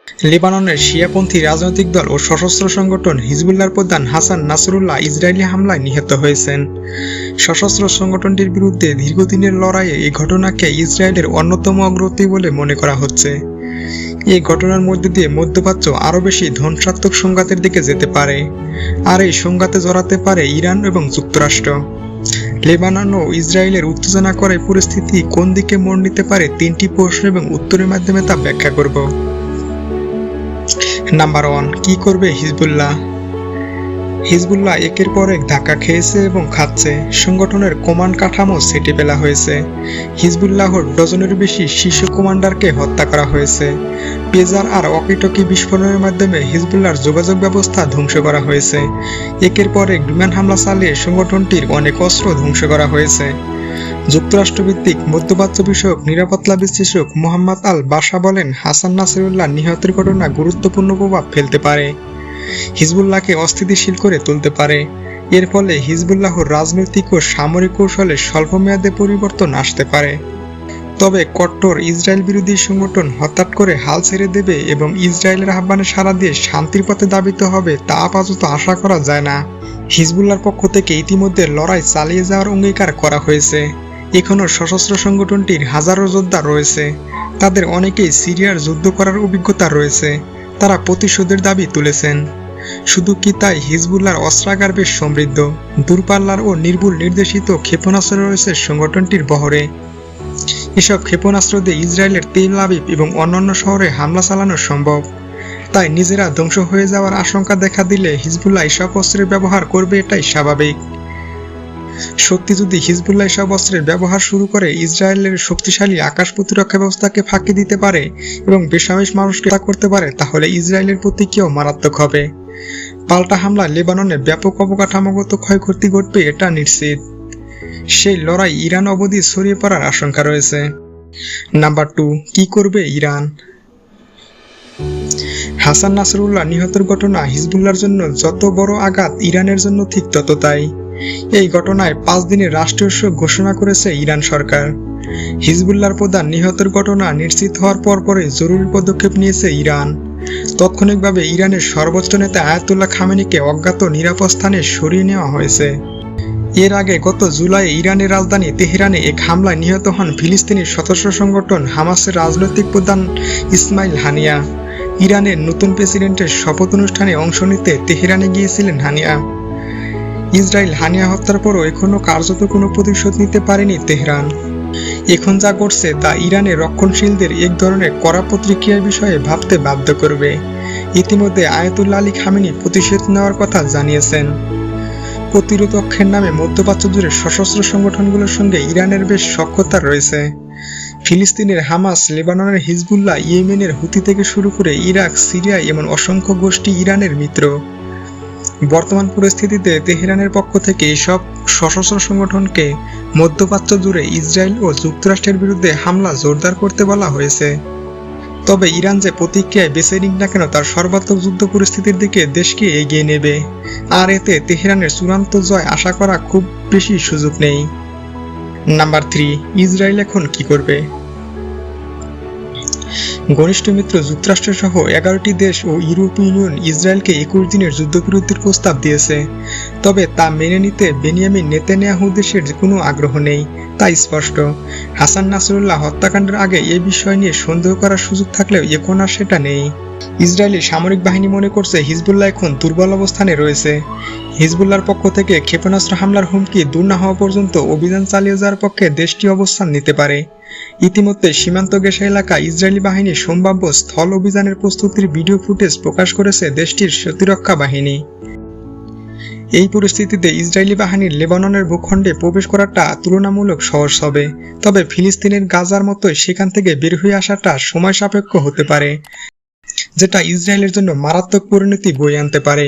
লেবাননের শিয়াপন্থী রাজনৈতিক দল ও সশস্ত্র সংগঠন হিজবুল্লাহর প্রধান হাসান নাসরুল্লাহ ইসরায়েলি হামলায় নিহত হয়েছেন। সশস্ত্র সংগঠনটির বিরুদ্ধে দীর্ঘদিনের লড়াইয়ে এই ঘটনাকে ইসরায়েলের অন্যতম অগ্রগতি বলে মনে করা হচ্ছে। এই ঘটনার মধ্যে দিয়ে মধ্যপ্রাচ্য আরও বেশি ধ্বংসাত্মক সংঘাতের দিকে যেতে পারে, আর এই সংঘাতে জড়াতে পারে ইরান এবং যুক্তরাষ্ট্র। লেবানন ও ইসরায়েলের উত্তেজনা করে পরিস্থিতি কোন দিকে মোড় নিতে পারে, 3টি প্রশ্ন এবং উত্তরের মাধ্যমে তা ব্যাখ্যা করব। নাম্বার 1, কি করবে হিজবুল্লাহ? হিজবুল্লাহ একের পর এক ধাক্কা খেয়েছে এবং খাচ্ছে। সংগঠনের কমান্ড কাঠামো ছেঁটে ফেলা হয়েছে। হিজবুল্লাহর ডজনের বেশি শীর্ষ কমান্ডারকে হত্যা করা হয়েছে। পেজার আর ওয়াকিটকি বিস্ফোরণের মাধ্যমে হিজবুল্লাহর যোগাযোগ ব্যবস্থা ধ্বংস করা হয়েছে। একের পর এক বিমান হামলা চালিয়ে সংগঠনটির অনেক অস্ত্র ধ্বংস করা হয়েছে। যুক্তরাষ্ট্রভিত্তিক মধ্যপ্রাচ্য বিষয়ক নিরাপত্তা বিশ্লেষক মোহাম্মদ আল বাশা বলেন, হাসান নাসরুল্লাহ নিহতের ঘটনা গুরুত্বপূর্ণ প্রভাব ফেলতে পারে, হিজবুল্লাহকে অস্থিতিশীল করে তুলতে পারে। এর ফলে হিজবুল্লাহর রাজনৈতিক ও সামরিক কৌশলে স্বল্পমেয়াদে পরিবর্তন আসতে পারে। তবে কট্টর ইসরায়েল বিরোধী সংগঠন হঠাৎ করে হাল ছেড়ে দেবে এবং ইসরায়েলের আহ্বানে সাড়া দিয়ে শান্তির পথে ধাবিত হবে তা আপাতত আশা করা যায় না। হিজবুল্লাহর পক্ষ থেকে ইতিমধ্যে লড়াই চালিয়ে যাওয়ার অঙ্গীকার করা হয়েছে। এখনও সশস্ত্র সংগঠনটির হাজারো যোদ্ধা রয়েছে। তাদের অনেকেই সিরিয়ার যুদ্ধ করার অভিজ্ঞতা রয়েছে। তারা প্রতিশোধের দাবি তুলেছেন। শুধু কি তাই, হিজবুল্লাহর অস্ত্রাগার বেশ সমৃদ্ধ। দূরপাল্লার ও নির্ভুল নির্দেশিত ক্ষেপণাস্ত্র রয়েছে সংগঠনটির বহরে। এসব ক্ষেপণাস্ত্র দিয়ে ইসরায়েলের তেল আবিব এবং অন্যান্য শহরে হামলা চালানো সম্ভব। তাই নিজেরা ধ্বংস হয়ে যাওয়ার আশঙ্কা দেখা দিলে হিজবুল্লাহ এসব অস্ত্রের ব্যবহার করবে, এটাই স্বাভাবিক। সত্যি যদি হিজবুল্লাহ এসব অস্ত্রের ব্যবহার শুরু করে, ইসরায়েলের শক্তিশালী আকাশ প্রতিরক্ষা ব্যবস্থাকে ফাঁকি দিতে পারে এবং বেসামরিক মানুষকে হত্যা করতে পারে, তাহলে ইসরায়েলের প্রতিক্রিয়াও মারাত্মক হবে। পাল্টা হামলা লেবাননে ব্যাপক অবকাঠামোগত ক্ষয়ক্ষতি ঘটবে, এটা নিশ্চিত। সেই লড়াই ইরান অবধি ছড়িয়ে পড়ার আশঙ্কা রয়েছে। নাম্বার 2, কি করবে ইরান? হাসান নাসরুল্লাহ নিহতের ঘটনা হিজবুল্লাহর জন্য যত বড় আঘাত, ইরানের জন্য ঠিক ততটাই। এই ঘটনায় 5 দিনের রাষ্ট্রীয় শোক ঘোষণা করেছে ইরান সরকার। হিজবুল্লাহর প্রধান নিহতের ঘটনা নিশ্চিত হওয়ার পরপরই জরুরি পদক্ষেপ নিয়েছে ইরান। তাৎক্ষণিকভাবে ইরানের সর্বোচ্চ নেতা আয়াতুল্লাহ খামেনিকে অজ্ঞাত নিরাপদ স্থানে সরিয়ে নেওয়া হয়েছে। এর আগে গত জুলাইয়ে ইরানের রাজধানী তেহরানে এক হামলায় নিহত হন ফিলিস্তিনি সশস্ত্র সংগঠন হামাসের রাজনৈতিক প্রধান ইসমাইল হানিয়া। ইরানের নতুন প্রেসিডেন্টের শপথ অনুষ্ঠানে অংশ নিতে তেহরানে গিয়েছিলেন হানিয়া। ইসরায়েল হানিয়া হত্যার পরও এখনও কার্যত কোনো প্রতিশোধ নিতে পারেনি তেহরান। এখন যা ঘটছে তা ইরানের রক্ষণশীলদের এক ধরনের কড়া প্রতিক্রিয়ার বিষয়ে ভাবতে বাধ্য করবে। ইতিমধ্যে আয়াতুল্লাহ আলী খামেনি প্রতিশোধ নেওয়ার কথা জানিয়েছেন। প্রতিরোধের নামে মধ্যপ্রাচ্য জুড়ে সশস্ত্র সংগঠনগুলোর সঙ্গে ইরানের বেশ সখ্যতা রয়েছে। ফিলিস্তিনের হামাস, লেবাননের হিজবুল্লাহ, ইয়েমেনের হুতি থেকে শুরু করে ইরাক, সিরিয়া এমন অসংখ্য গোষ্ঠী ইরানের মিত্র। বর্তমান পরিস্থিতিতে তেহরানের পক্ষ থেকে এসব সশস্ত্র সংগঠনকে মধ্যপ্রাচ্য জুড়ে ইসরায়েল ও যুক্তরাষ্ট্রের বিরুদ্ধে হামলা জোরদার করতে বলা হয়েছে। তবে ইরান যে প্রতিক্রিয়ায় বেছে নিক না কেন, তার সর্বাত্মক যুদ্ধ পরিস্থিতির দিকে দেশকে এগিয়ে নেবে, আর এতে তেহরানের চূড়ান্ত জয় আশা করা খুব বেশি সুযোগ নেই। নাম্বার 3, ইসরায়েল এখন কি করবে? ঘনিষ্ঠ মিত্র যুক্তরাষ্ট্র সহ 11টি দেশ ও ইউরোপীয় ইউনিয়ন ইসরায়েলকে 21 দিনের যুদ্ধবিরতির প্রস্তাব দিয়েছে। তবে তা মেনে নিতে বেনিয়ামিন নেতানিয়াহু দেশের কোনো আগ্রহ নেই, তা স্পষ্ট। হাসান নাসরুল্লাহ হত্যাকাণ্ডের আগে এ বিষয় নিয়ে সন্দেহ করার সুযোগ থাকলেও এখন আর সেটা নেই। ইসরায়েলি সামরিক বাহিনী মনে করছে হিজবুল্লাহ এখন দুর্বল অবস্থানে রয়েছে। হিজবুল্লাহর পক্ষ থেকে ক্ষেপণাস্ত্র হামলার হুমকি দূর না হওয়া পর্যন্ত অভিযান চালিয়ে যাওয়ার পক্ষে দেশটি অবস্থান নিতে পারে। ইতিমধ্যে সীমান্ত ঘেঁষা এলাকা ইসরায়েলি বাহিনী সম্ভাব্য স্থল অভিযানের প্রস্তুতির ভিডিও ফুটেজ প্রকাশ করেছে দেশটির প্রতিরক্ষা বাহিনী। এই পরিস্থিতিতে ইসরায়েলি বাহিনীর লেবাননের ভূখণ্ডে প্রবেশ করাটা তুলনামূলক সহজ হবে। তবে ফিলিস্তিনের গাজার মতোই সেখান থেকে বের হয়ে আসাটা সময় সাপেক্ষ হতে পারে, যেটা ইসরায়েলের জন্য মারাত্মক পরিণতি বয়ে আনতে পারে।